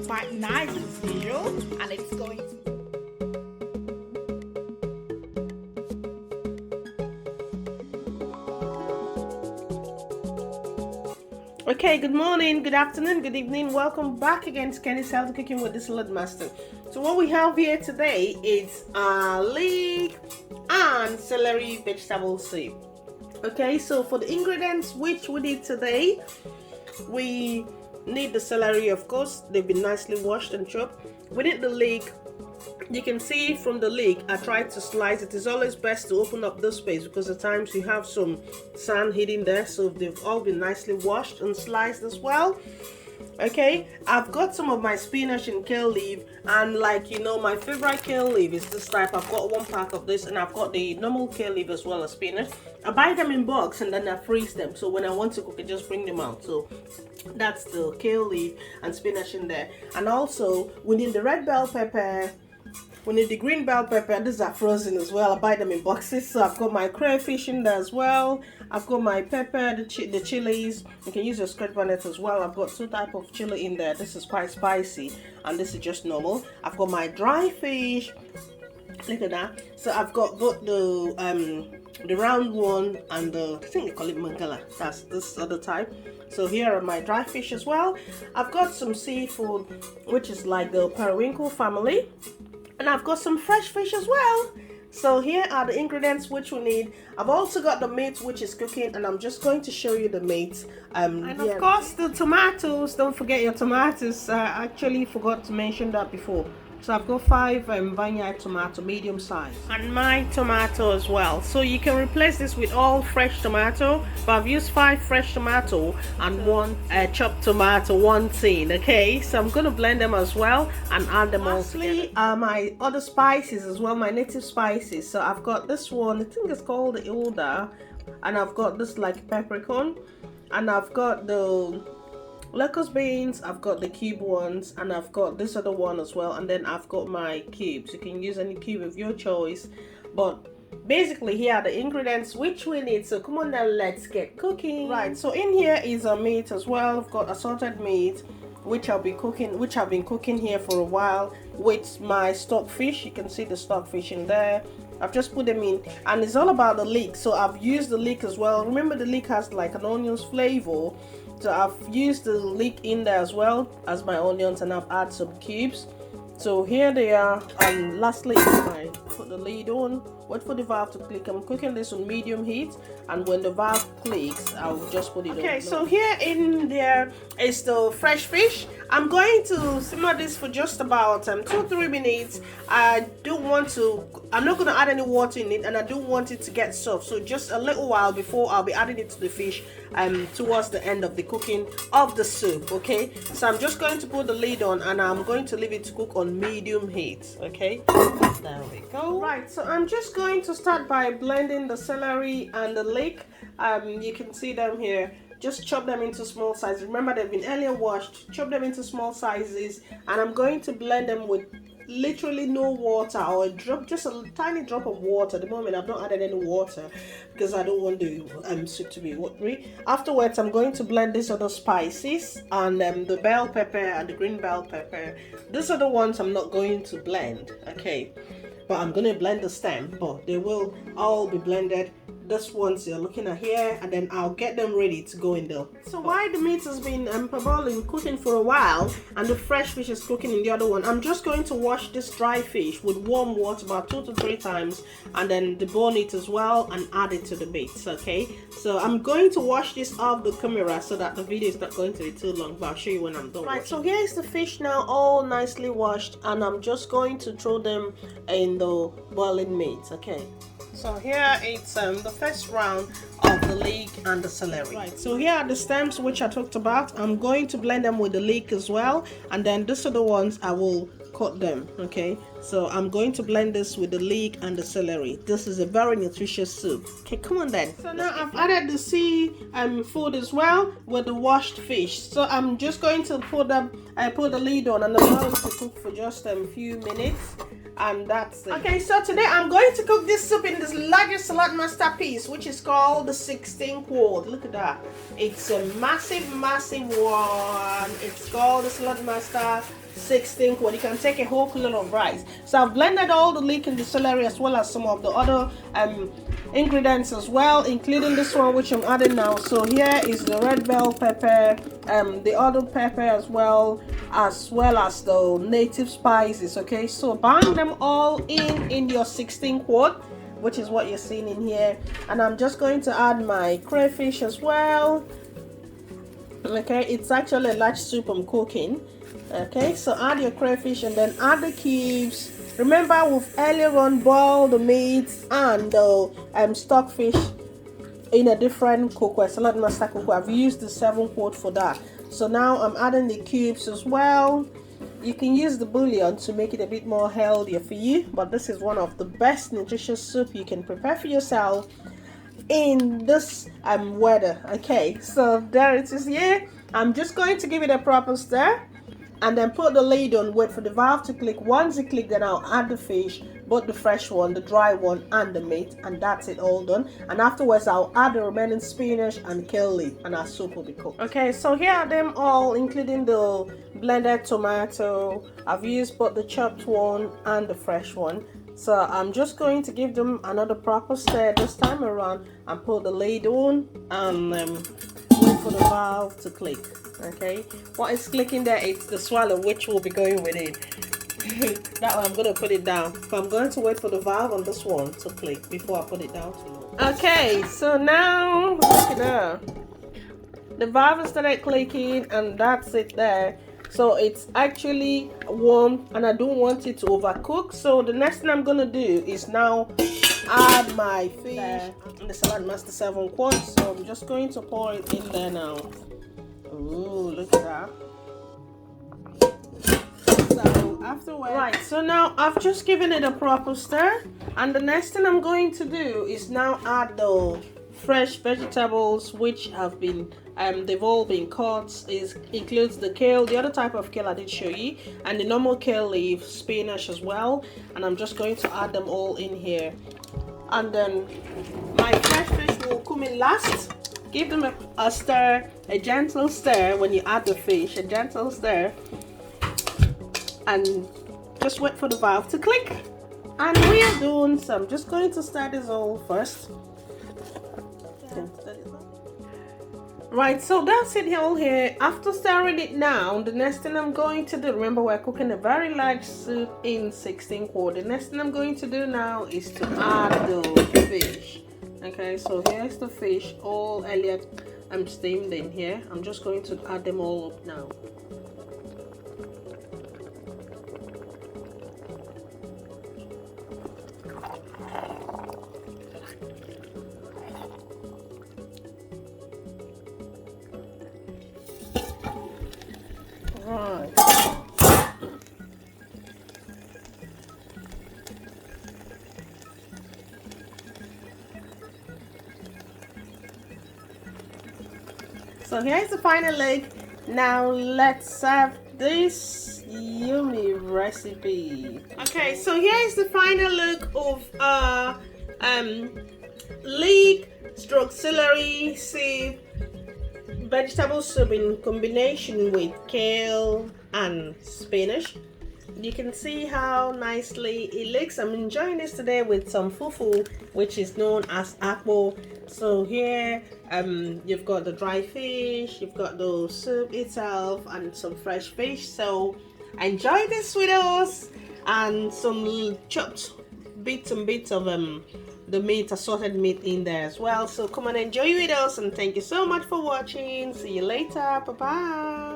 quite nice as usual, and it's going to. Okay, good morning, good afternoon, good evening. Welcome back again to Kenny's Healthy Cooking with the Saladmaster. So what we have here today is leek and celery vegetable soup. Okay, so for the ingredients which we need today, we need the celery, of course. They've been nicely washed and chopped. We need the leek. You can see from the leek, I tried to slice it. It's always best to open up this space because at times you have some sand hidden there, so they've all been nicely washed and sliced as well. Okay, I've got some of my spinach and kale leaf, and like you know, my favorite kale leaf is this type. I've got 1 pack of this, and I've got the normal kale leaf as well as spinach. I buy them in bulks and then I freeze them, so when I want to cook I just bring them out. So that's the kale leaf and spinach in there. And also we need the red bell pepper, we need the green bell pepper. These are frozen as well. I buy them in boxes. So I've got my crayfish in there as well. I've got my pepper, the chilies. You can use your scratch bonnet as well. I've got 2 types of chili in there. This is quite spicy and this is just normal. I've got my dry fish. Look at that. So I've got both the round one and the, I think they call it mangala. That's this other type. So here are my dry fish as well. I've got some seafood, which is like the periwinkle family. And I've got some fresh fish as well. So here are the ingredients which we need. I've also got the meat which is cooking, and I'm just going to show you the meat. And of course the tomatoes. Don't forget your tomatoes. I actually forgot to mention that before. So I've got 5 vineyard tomato, medium size, and my tomato as well. So you can replace this with all fresh tomato, but I've used 5 fresh tomato and 1 chopped tomato, 1 tin. Okay, so I'm gonna blend them as well and add them all together. My other spices as well, my native spices. So I've got this one, I think it's called the Ilda, and I've got this like peppercorn, and I've got the locust beans, I've got the cube ones, and I've got this other one as well, and then I've got my cubes. You can use any cube of your choice, but basically here are the ingredients which we need. So come on now, let's get cooking. Right, so in here is a meat as well. I've got assorted meat which I've been cooking here for a while with my stockfish. You can see the stockfish in there. I've just put them in, and it's all about the leek. So I've used the leek as well. Remember, the leek has like an onions flavor. So I've used the leek in there as well as my onions, and I've added some cubes. So here they are. And lastly, I put the lid on, wait for the valve to click. I'm cooking this on medium heat, and when the valve clicks, I'll just put it on. Okay, so here in there is the fresh fish. I'm going to simmer this for just about 2-3 minutes. I'm not going to add any water in it, and I don't want it to get soft. So just a little while before I'll be adding it to the fish towards the end of the cooking of the soup. Okay, so I'm just going to put the lid on, and I'm going to leave it to cook on medium heat. Okay, there we go. Right, so I'm just going to start by blending the celery and the leek. You can see them here. Just chop them into small sizes. Remember, they've been earlier washed. Chop them into small sizes, and I'm going to blend them with literally no water, or just a tiny drop of water. At the moment I've not added any water because I don't want the soup to be watery. Afterwards, I'm going to blend these other spices and the bell pepper and the green bell pepper. These are the ones I'm not going to blend, okay, but I'm going to blend the stem, but they will all be blended. This ones you're looking at here, and then I'll get them ready to go in there. So while the meat has been parboiling, cooking for a while, and the fresh fish is cooking in the other one, I'm just going to wash this dry fish with warm water about 2 to 3 times, and then debone it as well and add it to the meat. Okay, so I'm going to wash this off the camera so that the video is not going to be too long, but I'll show you when I'm done. Right, so here is the fish now, all nicely washed, and I'm just going to throw them in the boiling meat. Okay, so here it's the first round of the leek and the celery. Right, so here are the stems which I talked about. I'm going to blend them with the leek as well, and then these are the ones I will cut them. Okay, so I'm going to blend this with the leek and the celery. This is a very nutritious soup. Okay, come on then. So now I've added the sea food as well with the washed fish. So I'm just going to put the lid on and allow it to cook for just a few minutes. And that's it. Okay, so today I'm going to cook this soup in this largest Saladmaster piece, which is called the 16 quart. Look at that. It's a massive one. It's called the Saladmaster 16 quart. You can take a whole kilo of rice. So I've blended all the leek and the celery as well as some of the other ingredients as well, including this one which I'm adding now. So here is the red bell pepper, the other pepper as well as the native spices. Okay, so bind them all in your 16 quart, which is what you're seeing in here. And I'm just going to add my crayfish as well. Okay, it's actually a large soup I'm cooking. Okay, so add your crayfish and then add the cubes. Remember, we've earlier on boiled the meat and the stockfish in a different cookware, Saladmaster cookware. I've used the 7 quart for that. So now I'm adding the cubes as well. You can use the bouillon to make it a bit more healthier for you, but this is one of the best nutritious soup you can prepare for yourself in this weather. Okay, so there it is here. I'm just going to give it a proper stir and then put the lid on, wait for the valve to click. Once it clicks, then I'll add the fish, both the fresh one, the dry one, and the meat, and that's it, all done. And afterwards I'll add the remaining spinach and kale leaf and our soup will be cooked. Okay, so here are them all, including the blended tomato. I've used both the chopped one and the fresh one. So I'm just going to give them another proper stir this time around and put the lid on and wait for the valve to click. Okay, what is clicking there? It's the swallow, which will be going with it. That one I'm going to put it down, but I'm going to wait for the valve on this one to click before I put it down too long. Okay, so now look at that. The valve has started clicking and that's it there. So it's actually warm and I don't want it to overcook. So the next thing I'm going to do is now add my fish in the Saladmaster 7 quart. So I'm just going to pour it in there now. Ooh, look at that. So afterwards, right, so now I've just given it a proper stir, and the next thing I'm going to do is now add the fresh vegetables which have been they've all been cut. Includes the kale, the other type of kale I did show you, and the normal kale leaf, spinach as well, and I'm just going to add them all in here. And then my fresh fish will come in last. Give them a stir, a gentle stir when you add the fish, a gentle stir, and just wait for the valve to click. And we are done. So I'm just going to stir this all first. Right, so that's it all here. After stirring it now, the next thing I'm going to do, remember we're cooking a very large soup in 16 quart. The next thing I'm going to do now is to add the fish. Okay, so here's the fish, all earlier steamed in here. I'm just going to add them all up now. Right. So here's the final leg. Now let's serve this yummy recipe. Okay, so here is the final look of leek stroke celery soup, vegetable soup in combination with kale and spinach. You can see how nicely it looks. I'm enjoying this today with some fufu, which is known as apple. So here you've got the dry fish, you've got the soup itself, and some fresh fish. So enjoy this with us, and some chopped bits and bits of the meat, assorted meat in there as well. So come and enjoy with us, and thank you so much for watching. See you later. Bye bye.